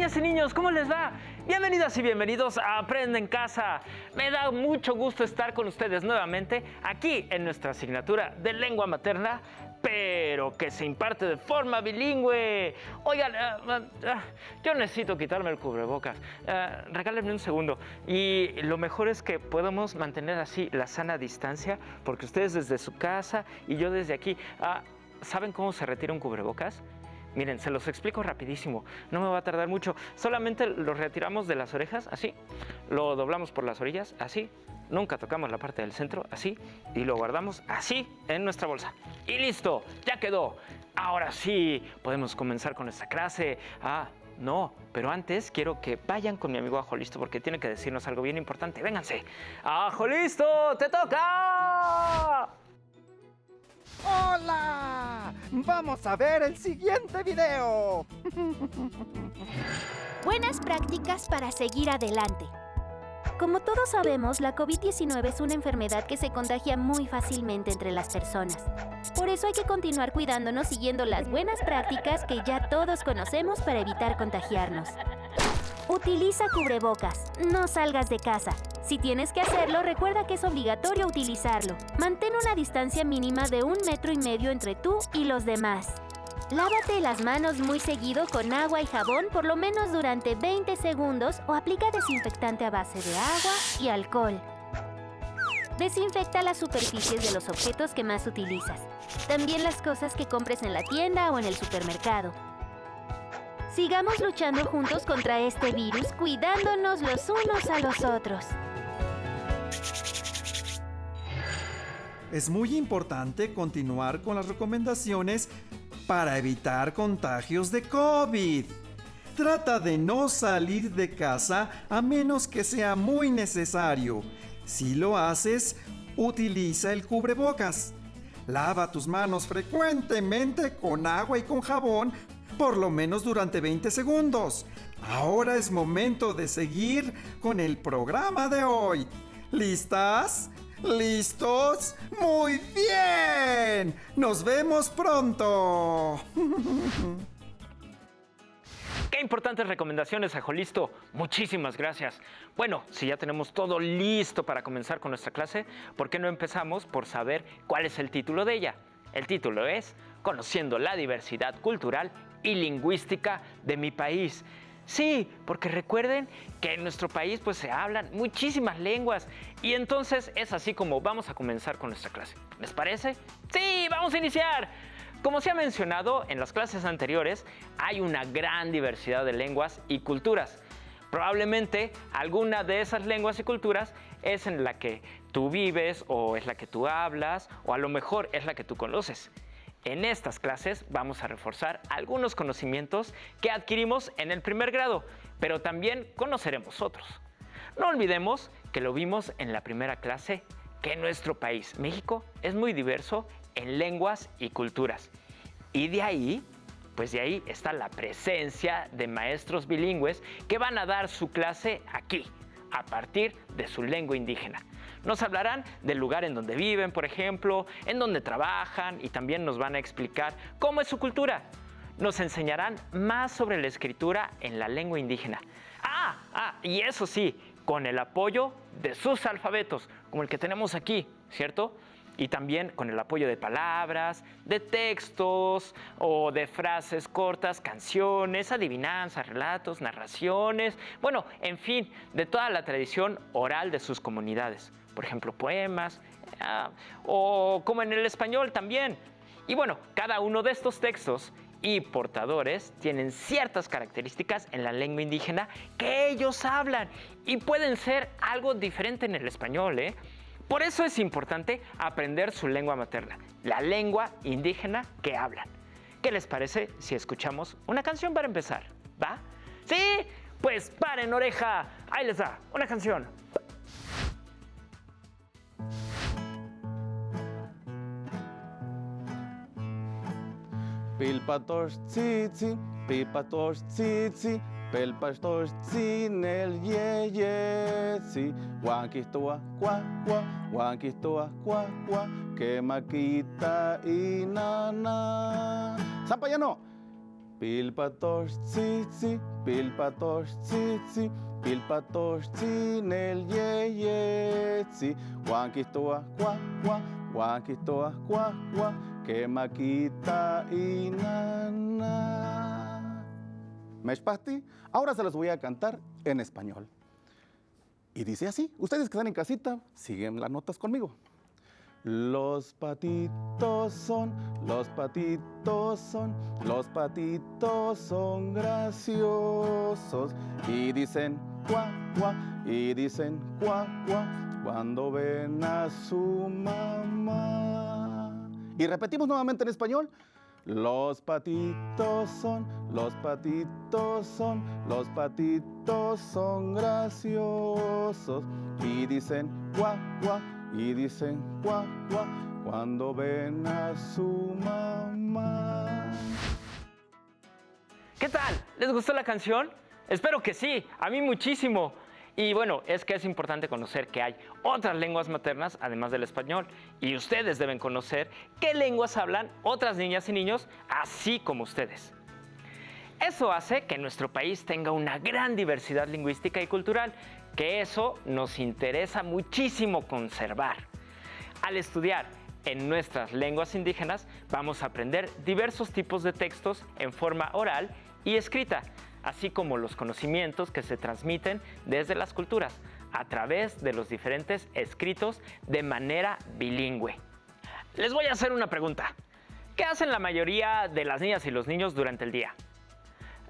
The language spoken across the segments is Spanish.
Niñas y niños, ¿cómo les va? Bienvenidas y bienvenidos a Aprende en Casa. Me da mucho gusto estar con ustedes nuevamente aquí en nuestra asignatura de lengua materna, pero que se imparte de forma bilingüe. Oigan, yo necesito quitarme el cubrebocas. Regálenme un segundo. Y lo mejor es que podemos mantener así la sana distancia, porque ustedes desde su casa y yo desde aquí. ¿Saben cómo se retira un cubrebocas? Miren, se los explico rapidísimo, no me va a tardar mucho. Solamente lo retiramos de las orejas, así. Lo doblamos por las orillas, así. Nunca tocamos la parte del centro, así. Y lo guardamos así en nuestra bolsa. Y listo, ya quedó. Ahora sí, podemos comenzar con esta clase. No, pero antes quiero que vayan con mi amigo Ajolisto porque tiene que decirnos algo bien importante. Vénganse. ¡Ajolisto, te toca! ¡Hola! Vamos a ver el siguiente video. Buenas prácticas para seguir adelante. Como todos sabemos, la COVID-19 es una enfermedad que se contagia muy fácilmente entre las personas. Por eso hay que continuar cuidándonos siguiendo las buenas prácticas que ya todos conocemos para evitar contagiarnos. Utiliza cubrebocas. No salgas de casa. Si tienes que hacerlo, recuerda que es obligatorio utilizarlo. Mantén una distancia mínima de 1,5 metros entre tú y los demás. Lávate las manos muy seguido con agua y jabón por lo menos durante 20 segundos o aplica desinfectante a base de agua y alcohol. Desinfecta las superficies de los objetos que más utilizas. También las cosas que compres en la tienda o en el supermercado. Sigamos luchando juntos contra este virus, cuidándonos los unos a los otros. Es muy importante continuar con las recomendaciones para evitar contagios de COVID. Trata de no salir de casa a menos que sea muy necesario. Si lo haces, utiliza el cubrebocas. Lava tus manos frecuentemente con agua y con jabón, por lo menos durante 20 segundos. Ahora es momento de seguir con el programa de hoy. ¿Listas? ¿Listos? ¡Muy bien! ¡Nos vemos pronto! ¡Qué importantes recomendaciones, Ajolisto! Muchísimas gracias. Bueno, si ya tenemos todo listo para comenzar con nuestra clase, ¿por qué no empezamos por saber cuál es el título de ella? El título es Conociendo la diversidad cultural y lingüística de mi país. Sí, porque recuerden que en nuestro país pues se hablan muchísimas lenguas y entonces es así como vamos a comenzar con nuestra clase. ¿Les parece? ¡Sí! ¡Vamos a iniciar! Como se ha mencionado en las clases anteriores, hay una gran diversidad de lenguas y culturas. Probablemente alguna de esas lenguas y culturas es en la que tú vives o es la que tú hablas o a lo mejor es la que tú conoces. En estas clases vamos a reforzar algunos conocimientos que adquirimos en el primer grado, pero también conoceremos otros. No olvidemos que lo vimos en la primera clase, que nuestro país, México, es muy diverso en lenguas y culturas. Y de ahí está la presencia de maestros bilingües que van a dar su clase aquí, a partir de su lengua indígena. Nos hablarán del lugar en donde viven, por ejemplo, en donde trabajan y también nos van a explicar cómo es su cultura. Nos enseñarán más sobre la escritura en la lengua indígena. Y eso sí, con el apoyo de sus alfabetos, como el que tenemos aquí, ¿cierto? Y también con el apoyo de palabras, de textos o de frases cortas, canciones, adivinanzas, relatos, narraciones, bueno, en fin, de toda la tradición oral de sus comunidades. Por ejemplo, poemas, o como en el español también. Y bueno, cada uno de estos textos y portadores tienen ciertas características en la lengua indígena que ellos hablan y pueden ser algo diferente en el español, ¿eh? Por eso es importante aprender su lengua materna, la lengua indígena que hablan. ¿Qué les parece si escuchamos una canción para empezar? ¿Va? ¿Sí? Pues paren oreja. Ahí les da una canción. Pilpatos tsitsi, pilpatos tsitsi, pelpastos tsinel yeyetsi, huanquistua cuá, huanquistua cuá, que maquita inana. Zampayano, pilpatosh tzitzi, pilpatosh tzitzi, pilpatosh tzin el yeyetzi, huanquistoa, cuá, cuá, huanquistoa, cuá, cuá, que maquita y nana. Meshpasti, ahora se los voy a cantar en español. Y dice así, ustedes que están en casita, siguen las notas conmigo. Los patitos son, los patitos son, los patitos son graciosos. Y dicen cuá, cuá, y dicen cuá, cuá, cuando ven a su mamá. Y repetimos nuevamente en español. Los patitos son, los patitos son, los patitos son graciosos. Y dicen cuá, cuá, y dicen cuá, cuá, cuando ven a su mamá. ¿Qué tal? ¿Les gustó la canción? Espero que sí, a mí muchísimo. Y bueno, es que es importante conocer que hay otras lenguas maternas además del español. Y ustedes deben conocer qué lenguas hablan otras niñas y niños así como ustedes. Eso hace que nuestro país tenga una gran diversidad lingüística y cultural, que eso nos interesa muchísimo conservar. Al estudiar en nuestras lenguas indígenas, vamos a aprender diversos tipos de textos en forma oral y escrita, así como los conocimientos que se transmiten desde las culturas a través de los diferentes escritos de manera bilingüe. Les voy a hacer una pregunta. ¿Qué hacen la mayoría de las niñas y los niños durante el día?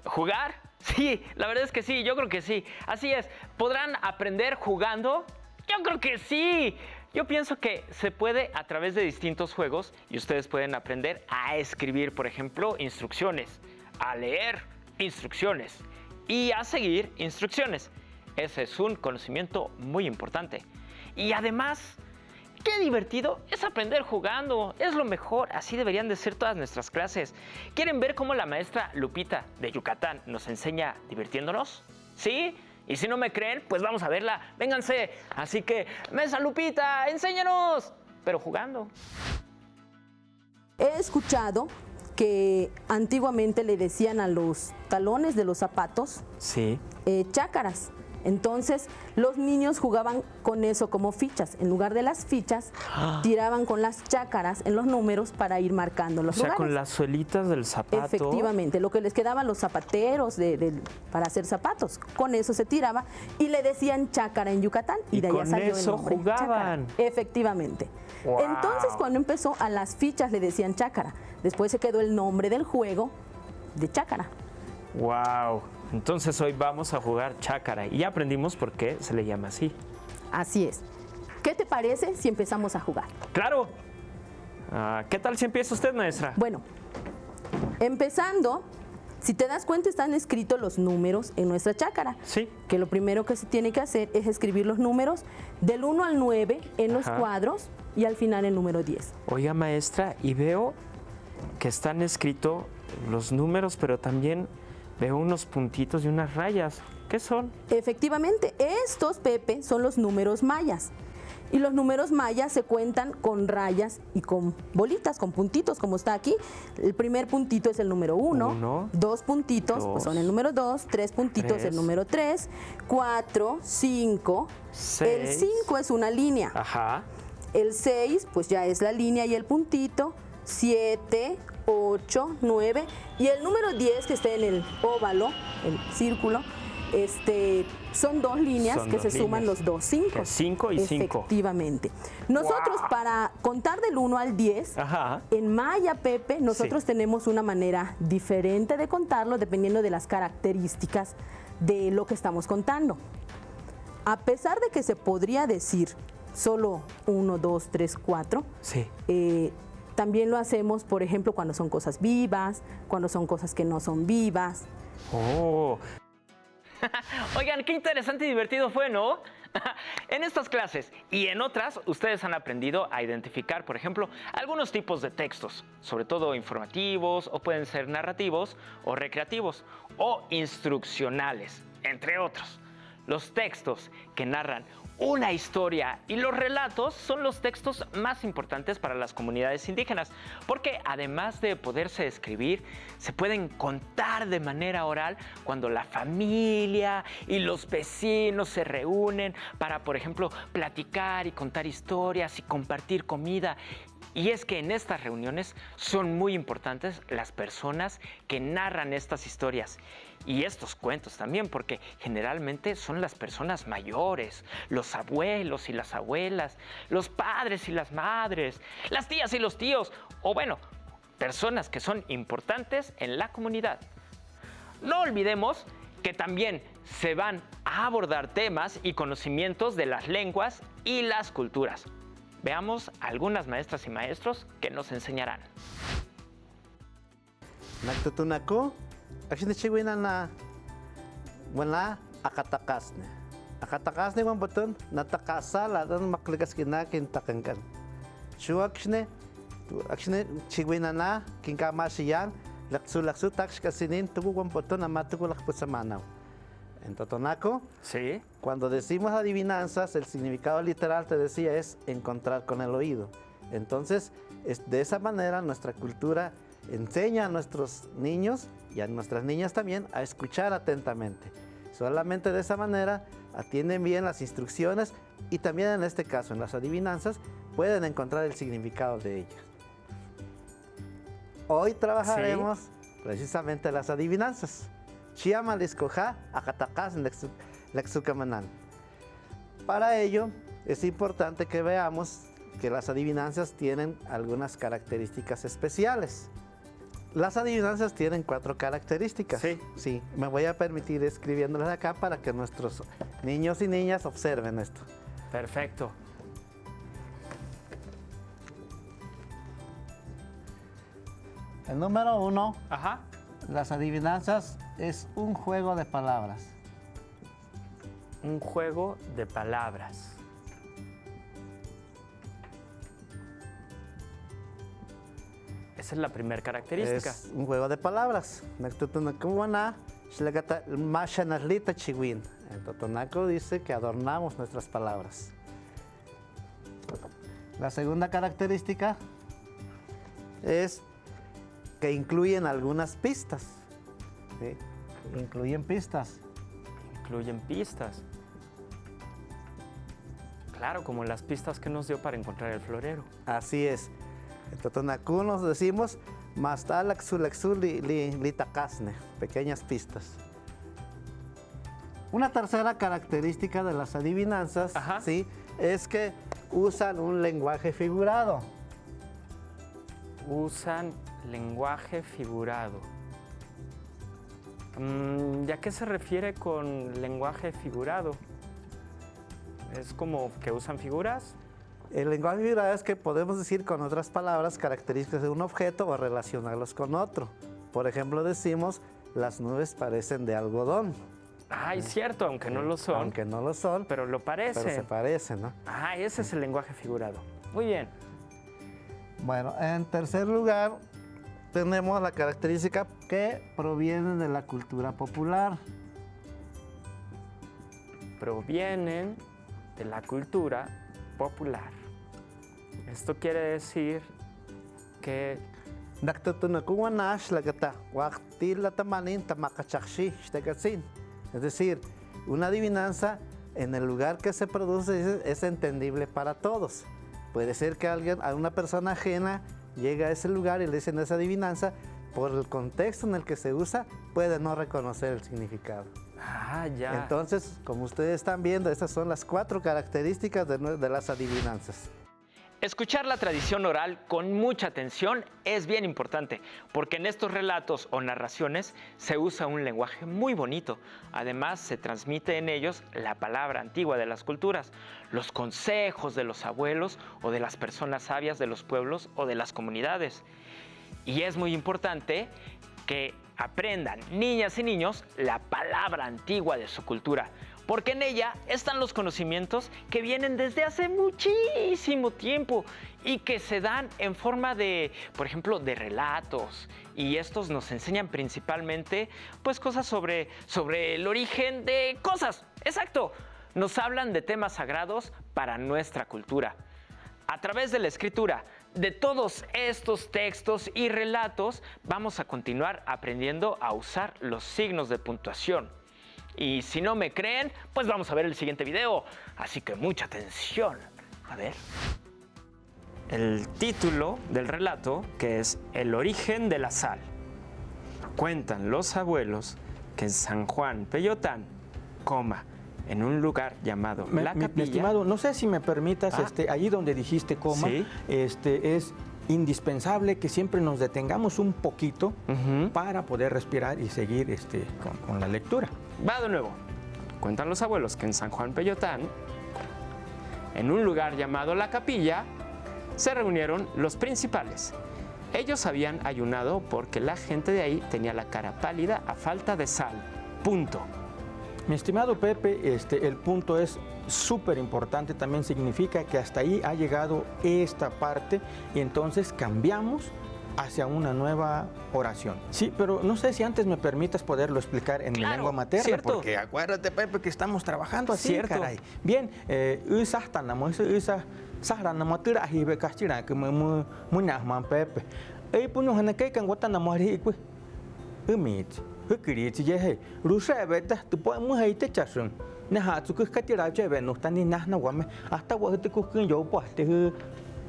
¿Jugar? Sí, la verdad es que sí, yo creo que sí. Así es, ¿podrán aprender jugando? Yo creo que sí. Yo pienso que se puede a través de distintos juegos y ustedes pueden aprender a escribir, por ejemplo, instrucciones, a leer instrucciones y a seguir instrucciones. Ese es un conocimiento muy importante. Y además, qué divertido es aprender jugando. Es lo mejor. Así deberían de ser todas nuestras clases. ¿Quieren ver cómo la maestra Lupita de Yucatán nos enseña divirtiéndonos? ¿Sí? Y si no me creen, pues vamos a verla. Vénganse. Así que, maestra Lupita, enséñanos. Pero jugando. He escuchado que antiguamente le decían a los talones de los zapatos Sí. chácaras. Entonces los niños jugaban con eso como fichas. En lugar de las fichas, tiraban con las chácaras en los números para ir marcando los lugares. con las suelitas del zapato. Efectivamente, lo que les quedaba a los zapateros para hacer zapatos. Con eso se tiraba y le decían chácara en Yucatán. Y de allá con salió eso el nombre, jugaban. chácara. Efectivamente. Wow. Entonces cuando empezó, a las fichas le decían chácara. Después se quedó el nombre del juego de chácara. Wow. Entonces hoy vamos a jugar chácara y ya aprendimos por qué se le llama así. Así es. ¿Qué te parece si empezamos a jugar? ¡Claro! ¿Qué tal si empieza usted, maestra? Bueno, empezando, si te das cuenta están escritos los números en nuestra chácara. Sí. Que lo primero que se tiene que hacer es escribir los números del 1 al 9 en los Ajá. cuadros y al final el número 10. Oiga, maestra, y veo que están escritos los números, pero también veo unos puntitos y unas rayas. ¿Qué son? Efectivamente, estos, Pepe, son los números mayas. Y los números mayas se cuentan con rayas y con bolitas, con puntitos, como está aquí. El primer puntito es el número 1, Uno, 2 puntitos pues son el número 2, 3 puntitos tres, el número 3, 4, 5. El seis. 5 es una línea. Ajá. El 6 pues ya es la línea y el puntito. 7, 8, 9 y el número 10 que está en el óvalo, el círculo, son dos líneas Son que dos se suman líneas. los dos 5. Que es 5 y 5. Efectivamente. Nosotros para contar del 1 al 10, Ajá. en maya, Pepe, nosotros tenemos una manera diferente de contarlo dependiendo de las características de lo que estamos contando. A pesar de que se podría decir solo 1, 2, 3, 4, Sí. también lo hacemos, por ejemplo, cuando son cosas vivas, cuando son cosas que no son vivas. Oh. Oigan, qué interesante y divertido fue, ¿no? En estas clases y en otras, ustedes han aprendido a identificar, por ejemplo, algunos tipos de textos, sobre todo informativos, o pueden ser narrativos, o recreativos, o instruccionales, entre otros. Los textos que narran una historia, y los relatos son los textos más importantes para las comunidades indígenas, porque además de poderse escribir, se pueden contar de manera oral cuando la familia y los vecinos se reúnen para, por ejemplo, platicar y contar historias y compartir comida. Y es que en estas reuniones son muy importantes las personas que narran estas historias y estos cuentos también, porque generalmente son las personas mayores, los abuelos y las abuelas, los padres y las madres, las tías y los tíos, o bueno, personas que son importantes en la comunidad. No olvidemos que también se van a abordar temas y conocimientos de las lenguas y las culturas. Veamos algunas maestras y maestros que nos enseñarán. Nagtutunaku, actually chiwina na wala akatakasne. Akatakasne wan butun natakasa la dan makligas kina kintakankan. Chuakshne chiwina na kinkamasiyan laksu taksh kasinin tugu wan butun amatugu lakpusamanaw. En Totonaco, Sí. cuando decimos adivinanzas, el significado literal, te decía, es encontrar con el oído. Entonces, de esa manera nuestra cultura enseña a nuestros niños y a nuestras niñas también a escuchar atentamente. Solamente de esa manera atienden bien las instrucciones y también en este caso, en las adivinanzas, pueden encontrar el significado de ellas. Hoy trabajaremos precisamente las adivinanzas. Chiamaliscoja, Acatacas, Lexucamanan. Para ello, es importante que veamos que las adivinanzas tienen algunas características especiales. Las adivinanzas tienen 4 características. Sí, me voy a permitir escribiéndolas acá para que nuestros niños y niñas observen esto. Perfecto. El número 1, Ajá. las adivinanzas es un juego de palabras. Un juego de palabras. Esa es la primera característica. Es un juego de palabras. En Totonaco dice que adornamos nuestras palabras. La segunda característica es que incluyen algunas pistas. ¿Sí? Incluyen pistas. Incluyen pistas. Claro, como las pistas que nos dio para encontrar el florero. Así es. En Totonaco nos decimos litacasne, pequeñas pistas. Una tercera característica de las adivinanzas, ¿sí?, es que usan un lenguaje figurado. Usan lenguaje figurado. ¿Y a qué se refiere con lenguaje figurado? ¿Es como que usan figuras? El lenguaje figurado es que podemos decir con otras palabras características de un objeto o relacionarlos con otro. Por ejemplo, decimos, las nubes parecen de algodón. Ah, es cierto, aunque no lo son. Aunque no lo son, Pero lo parecen. pero se parecen, ¿no? Ah, ese es el lenguaje figurado. Muy bien. Bueno, en tercer lugar, tenemos la característica que provienen de la cultura popular. Provienen de la cultura popular. Esto quiere decir que es decir, una adivinanza en el lugar que se produce es entendible para todos. Puede ser que a una persona ajena llegue a ese lugar y le dicen esa adivinanza, por el contexto en el que se usa, puede no reconocer el significado. Ah, ya. Entonces, como ustedes están viendo, estas son las 4 características de las adivinanzas. Escuchar la tradición oral con mucha atención es bien importante, porque en estos relatos o narraciones se usa un lenguaje muy bonito. Además, se transmite en ellos la palabra antigua de las culturas, los consejos de los abuelos o de las personas sabias de los pueblos o de las comunidades. Y es muy importante que aprendan, niñas y niños, la palabra antigua de su cultura, porque en ella están los conocimientos que vienen desde hace muchísimo tiempo y que se dan en forma de, por ejemplo, de relatos. Y estos nos enseñan principalmente, pues, cosas sobre el origen de cosas. ¡Exacto! nos hablan de temas sagrados para nuestra cultura. A través de la escritura de todos estos textos y relatos, vamos a continuar aprendiendo a usar los signos de puntuación. Y si no me creen, pues vamos a ver el siguiente video. Así que mucha atención. A ver. El título del relato, que es El origen de la sal. Cuentan los abuelos que en San Juan Peyotán, en un lugar llamado La Capilla. Mi estimado, no sé si me permitas, allí donde dijiste coma, Sí. Es indispensable que siempre nos detengamos un poquito para poder respirar y seguir con la lectura. Va de nuevo. Cuentan los abuelos que en San Juan Peyotán, en un lugar llamado La Capilla, se reunieron los principales. Ellos habían ayunado porque la gente de ahí tenía la cara pálida a falta de sal. Punto. Mi estimado Pepe, el punto es súper importante, también significa que hasta ahí ha llegado esta parte y entonces cambiamos hacia una nueva oración. Sí, pero no sé si antes me permitas poderlo explicar en mi Claro, lengua materna, cierto. porque acuérdate, Pepe, que estamos trabajando así, Cierto. caray. Bien, Pepe. Hukiriti yehe rusebeta tu po muheite chasun na hatsu kuskatira chebe no tani nahna wame hasta wa tu kukin yo po te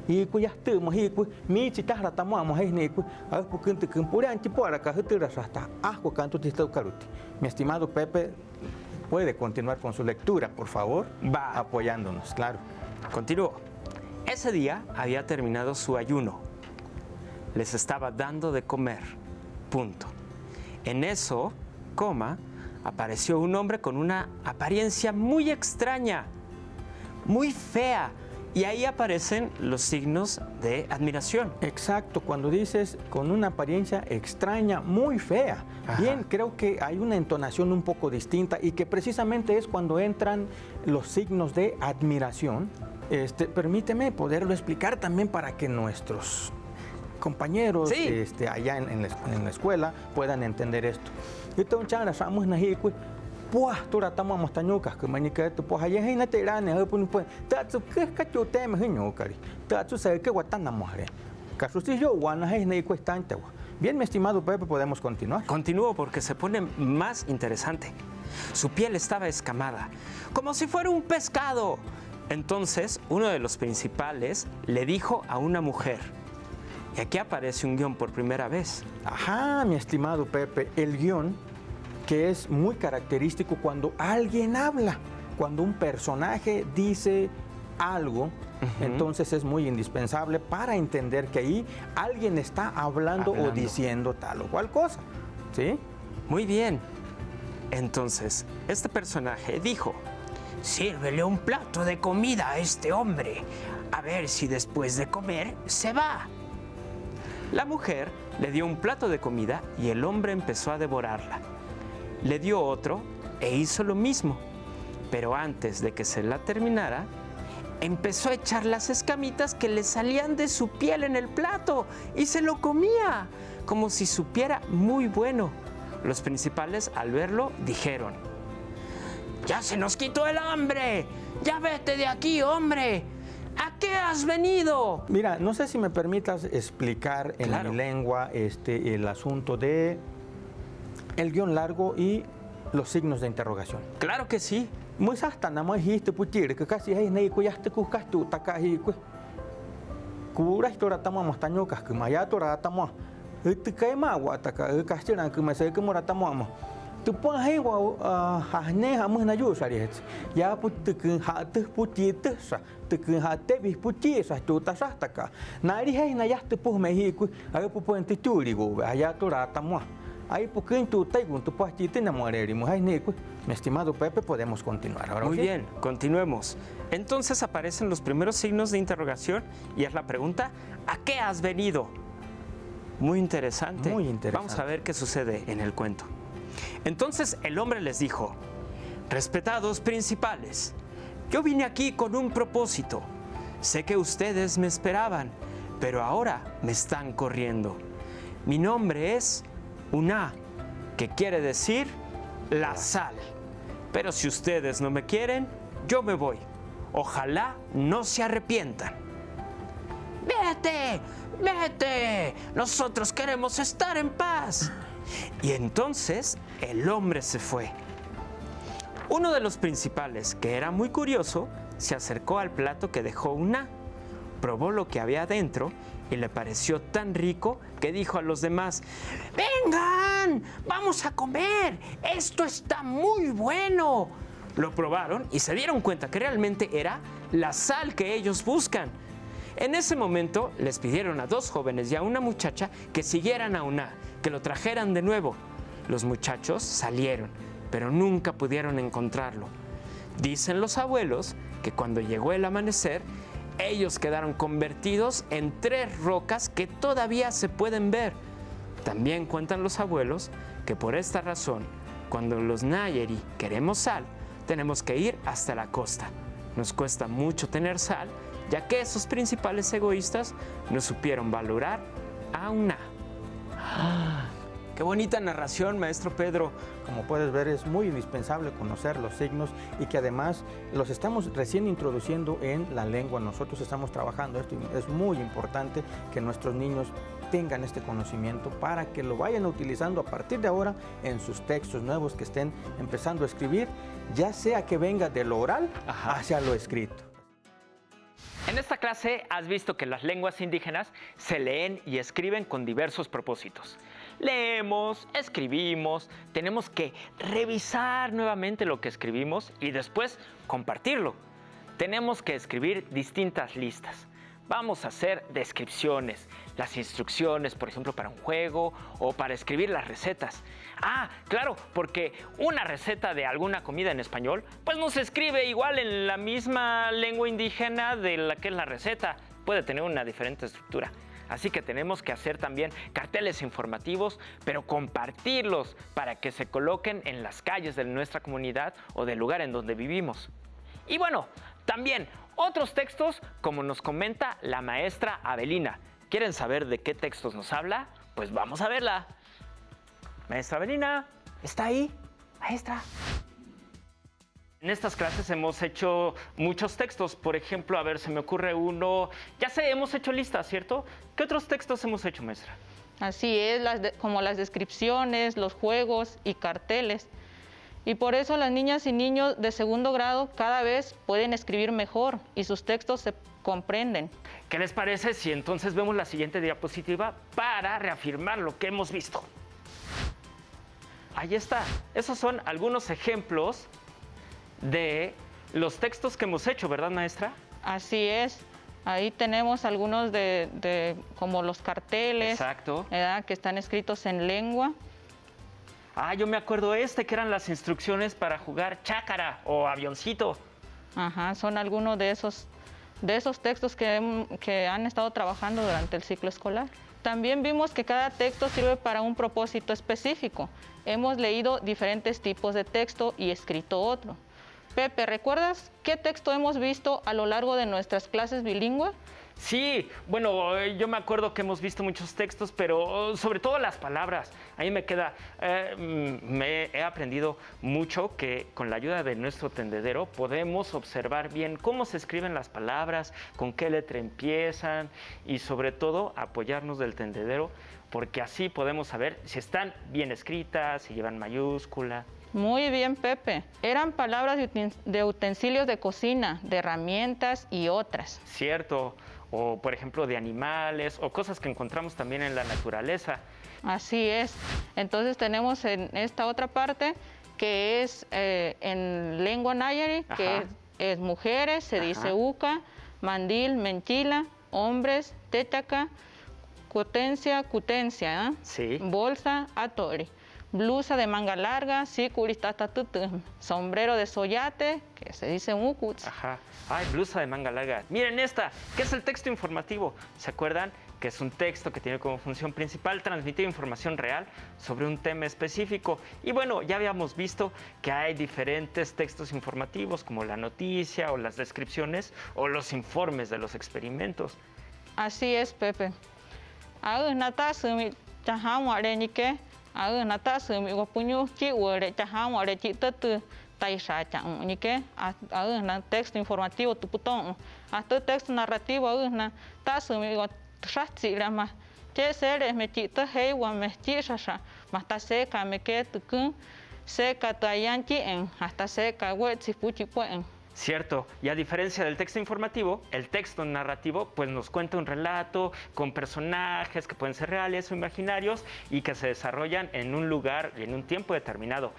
hi ku ya tu mo hi ku mi chi tahra tamo mo hi ni ku a pukin tu kun pura anti pora ka hutira hasta ku canto te karuti. Mi estimado Pepe, puede continuar con su lectura, por favor, Va. apoyándonos, claro. Continúo. Ese día había terminado su ayuno. Les estaba dando de comer. Punto. En eso, apareció un hombre con una apariencia muy extraña, muy fea. Y ahí aparecen los signos de admiración. Exacto, cuando dices con una apariencia extraña, muy fea. Ajá. Bien, creo que hay una entonación un poco distinta y que precisamente es cuando entran los signos de admiración. Permíteme poderlo explicar también para que nuestros compañeros Sí. Allá en la escuela puedan entender esto. Puah, tura tamo mostañucas que manica tu pues allá en Terane, pues tatsu que cachuteme hiñocari. Tatsu se que guatana mujer. Casusillo guana es nei cuestante. Bien, mi estimado Pepe, podemos continuar. Continúo porque se pone más interesante. Su piel estaba escamada, como si fuera un pescado. Entonces, uno de los principales le dijo a una mujer, y aquí aparece un guión por primera vez. Ajá, mi estimado Pepe, el guión que es muy característico cuando alguien habla, cuando un personaje dice algo, entonces es muy indispensable para entender que ahí alguien está hablando o diciendo tal o cual cosa, ¿sí? Muy bien. Entonces, este personaje dijo, sírvele un plato de comida a este hombre, a ver si después de comer se va. La mujer le dio un plato de comida y el hombre empezó a devorarla. Le dio otro e hizo lo mismo, pero antes de que se la terminara, empezó a echar las escamitas que le salían de su piel en el plato y se lo comía, como si supiera muy bueno. Los principales, al verlo, dijeron, ¡ya se nos quitó el hambre! ¡Ya vete de aquí, hombre! ¿A qué has venido? Mira, no sé si me permitas explicar en Claro. mi lengua el asunto de el guión largo y los signos de interrogación. Claro que sí. Muy hasta nada más dijiste putir que casi hay nei cuyaste cuscas tu takahi cu. Cura histora tamo mostañucas que mayatora tamo. Este caima guataka, castiran que me sé que moratamo. Tu pon hay wa hasne hamus na yu sariet. Ya putu que hatu putite sa, tu que hate bis puti sa tu tasastaka. Nari hay na yaste pu mehiku, ay pu puente turigo, ayatora tamo. Ahí porque tu taigun tu pastite na morerimo, ay neku. Mi estimado Pepe, podemos continuar. Ahora Muy sí. bien, continuemos. Entonces aparecen los primeros signos de interrogación y es la pregunta, ¿a qué has venido? Muy interesante. Muy interesante. Vamos a ver qué sucede en el cuento. Entonces el hombre les dijo, respetados principales, yo vine aquí con un propósito. Sé que ustedes me esperaban, pero ahora me están corriendo. Mi nombre es Uná, que quiere decir la sal. Pero si ustedes no me quieren, yo me voy. Ojalá no se arrepientan. ¡Vete! ¡Vete! Nosotros queremos estar en paz. Y entonces el hombre se fue. Uno de los principales, que era muy curioso, se acercó al plato que dejó Uná. Probó lo que había adentro y le pareció tan rico que dijo a los demás: ¡Vengan! ¡Vamos a comer! ¡Esto está muy bueno! Lo probaron y se dieron cuenta que realmente era la sal que ellos buscan. En ese momento les pidieron a 2 jóvenes y a una muchacha que siguieran a Uná, que lo trajeran de nuevo. Los muchachos salieron, pero nunca pudieron encontrarlo. Dicen los abuelos que cuando llegó el amanecer, ellos quedaron convertidos en 3 rocas que todavía se pueden ver. También cuentan los abuelos que por esta razón, cuando los Nayeri queremos sal, tenemos que ir hasta la costa. Nos cuesta mucho tener sal, ya que esos principales egoístas no supieron valorar a Uná. ¡Qué bonita narración, maestro Pedro! Como puedes ver, es muy indispensable conocer los signos y que además los estamos recién introduciendo en la lengua. Nosotros estamos trabajando esto y es muy importante que nuestros niños tengan este conocimiento para que lo vayan utilizando a partir de ahora en sus textos nuevos que estén empezando a escribir, ya sea que venga de lo oral hacia lo escrito. En esta clase has visto que las lenguas indígenas se leen y escriben con diversos propósitos. Leemos, escribimos, tenemos que revisar nuevamente lo que escribimos y después compartirlo. Tenemos que escribir distintas listas. Vamos a hacer descripciones, las instrucciones, por ejemplo, para un juego o para escribir las recetas. Ah, claro, porque una receta de alguna comida en español, pues no se escribe igual en la misma lengua indígena de la que es la receta. Puede tener una diferente estructura. Así que tenemos que hacer también carteles informativos, pero compartirlos para que se coloquen en las calles de nuestra comunidad o del lugar en donde vivimos. Y bueno, también otros textos, como nos comenta la maestra Avelina. ¿Quieren saber de qué textos nos habla? Pues vamos a verla. Maestra Avelina, ¿está ahí? Maestra. En estas clases hemos hecho muchos textos. Por ejemplo, a ver, se me ocurre uno. Ya sé, hemos hecho listas, ¿cierto? ¿Qué otros textos hemos hecho, maestra? Así es, como las descripciones, los juegos y carteles. Y por eso las niñas y niños de 2º grado cada vez pueden escribir mejor y sus textos se comprenden. ¿Qué les parece si entonces vemos la siguiente diapositiva para reafirmar lo que hemos visto? Ahí está. Esos son algunos ejemplos de los textos que hemos hecho, ¿verdad, maestra? Así es. Ahí tenemos algunos de como los carteles. Exacto. ¿Verdad? Que están escritos en lengua. Ah, yo me acuerdo que eran las instrucciones para jugar chácara o avioncito. Ajá, son algunos de esos textos que han estado trabajando durante el ciclo escolar. También vimos que cada texto sirve para un propósito específico. Hemos leído diferentes tipos de texto y escrito otro. Pepe, ¿recuerdas qué texto hemos visto a lo largo de nuestras clases bilingües? Sí, bueno, yo me acuerdo que hemos visto muchos textos, pero sobre todo las palabras. A mí me queda, he aprendido mucho que con la ayuda de nuestro tendedero podemos observar bien cómo se escriben las palabras, con qué letra empiezan y sobre todo apoyarnos del tendedero, porque así podemos saber si están bien escritas, si llevan mayúscula. Muy bien, Pepe. Eran palabras de utensilios de cocina, de herramientas y otras. Cierto. O, por ejemplo, de animales o cosas que encontramos también en la naturaleza. Así es. Entonces tenemos en esta otra parte que es en lengua nayari, que es mujeres, se dice uca, mandil, mentila, hombres, techaca, cutencia, ¿eh? Sí. Bolsa, atori. Blusa de manga larga, sombrero de soyate, que se dice mukuts. Ajá. Ay, blusa de manga larga. Miren esta, que es el texto informativo. ¿Se acuerdan? Que es un texto que tiene como función principal transmitir información real sobre un tema específico. Y bueno, ya habíamos visto que hay diferentes textos informativos, como la noticia o las descripciones o los informes de los experimentos. Así es, Pepe. taishacha ni que na texto informativo tu putón hasta texto narrativo na tasu mi shatsi la ma que seres me chita hey wa me chisha mata seca me que tu seca tayanchi en hasta seca wetsi puchi puen. Cierto, y a diferencia del texto informativo, el texto narrativo pues nos cuenta un relato con personajes que pueden ser reales o imaginarios y que se desarrollan en un lugar y en un tiempo determinado.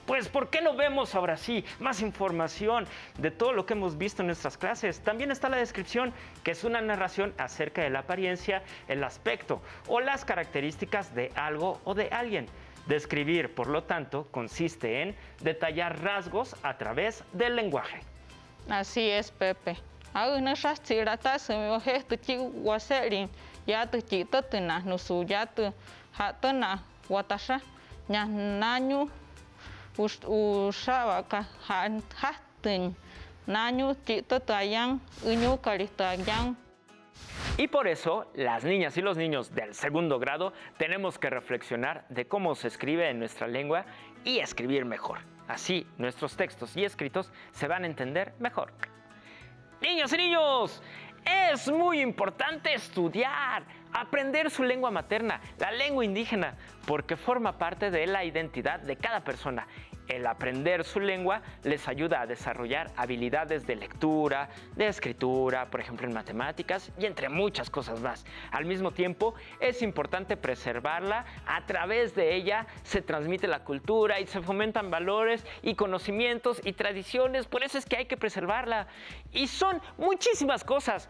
Pues, ¿por qué no vemos ahora sí más información de todo lo que hemos visto en nuestras clases? También está la descripción, que es una narración acerca de la apariencia, el aspecto o las características de algo o de alguien. Describir, por lo tanto, consiste en detallar rasgos a través del lenguaje. Así es, Pepe. Ahora shasti rata se me oje tu chi waserin ya tu chi totena nusu ya tu hatona watasha nya nanyu usaba ka hatin nanyu chi totayan unyu karitayan. Y por eso, las niñas y los niños del segundo grado tenemos que reflexionar de cómo se escribe en nuestra lengua y escribir mejor. Así, nuestros textos y escritos se van a entender mejor. Niñas y niños, es muy importante estudiar, aprender su lengua materna, la lengua indígena, porque forma parte de la identidad de cada persona. El aprender su lengua les ayuda a desarrollar habilidades de lectura, de escritura, por ejemplo en matemáticas y entre muchas cosas más. Al mismo tiempo, es importante preservarla. A través de ella se transmite la cultura y se fomentan valores y conocimientos y tradiciones. Por eso es que hay que preservarla. Y son muchísimas cosas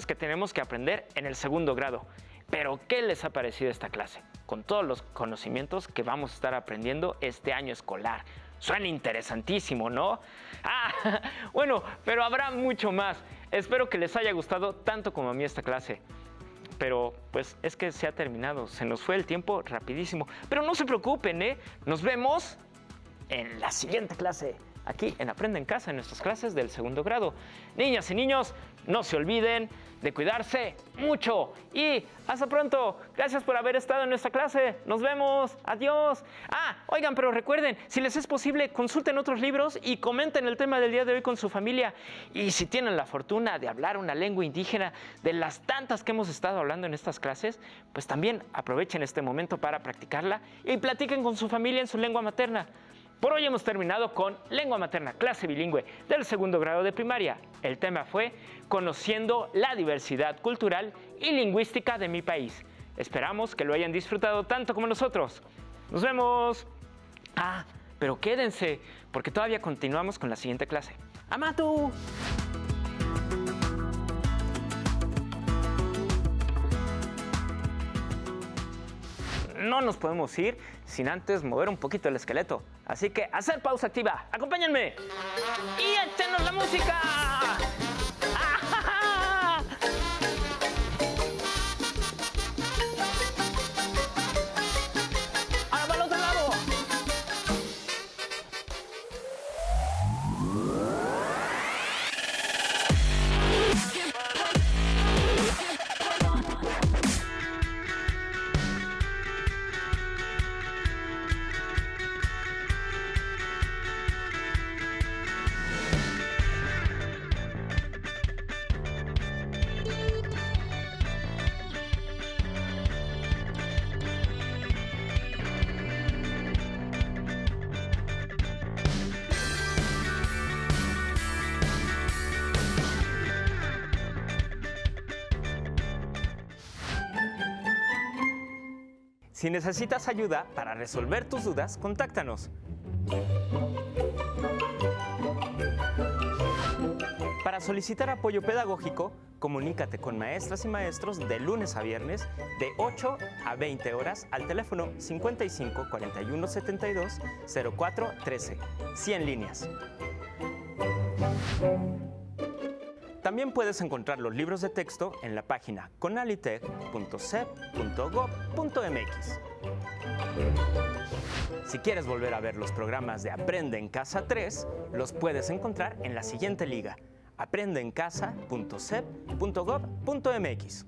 que tenemos que aprender en el segundo grado. Pero, ¿qué les ha parecido esta clase? Con todos los conocimientos que vamos a estar aprendiendo este año escolar. Suena interesantísimo, ¿no? Bueno, pero habrá mucho más. Espero que les haya gustado tanto como a mí esta clase. Pero, pues, es que se ha terminado. Se nos fue el tiempo rapidísimo. Pero no se preocupen, ¿eh? Nos vemos en la siguiente clase. Aquí en Aprende en Casa, en nuestras clases del segundo grado. Niñas y niños, no se olviden de cuidarse mucho. Y hasta pronto. Gracias por haber estado en nuestra clase. Nos vemos. Adiós. Oigan, pero recuerden, si les es posible, consulten otros libros y comenten el tema del día de hoy con su familia. Y si tienen la fortuna de hablar una lengua indígena de las tantas que hemos estado hablando en estas clases, pues también aprovechen este momento para practicarla y platiquen con su familia en su lengua materna. Por hoy hemos terminado con Lengua Materna, clase bilingüe del segundo grado de primaria. El tema fue Conociendo la diversidad cultural y lingüística de mi país. Esperamos que lo hayan disfrutado tanto como nosotros. ¡Nos vemos! Pero quédense, porque todavía continuamos con la siguiente clase. ¡Amatu! No nos podemos ir sin antes mover un poquito el esqueleto. Así que hacer pausa activa. ¡Acompáñenme! ¡Y échenos la música! ¡Ahora va al otro lado! Si necesitas ayuda para resolver tus dudas, contáctanos. Para solicitar apoyo pedagógico, comunícate con maestras y maestros de lunes a viernes de 8 a 20 horas al teléfono 55 41 72 04 13, 100 líneas. También puedes encontrar los libros de texto en la página conalitec.cep.gov.mx. Si quieres volver a ver los programas de Aprende en Casa 3, los puedes encontrar en la siguiente liga: aprendeencasa.cep.gov.mx.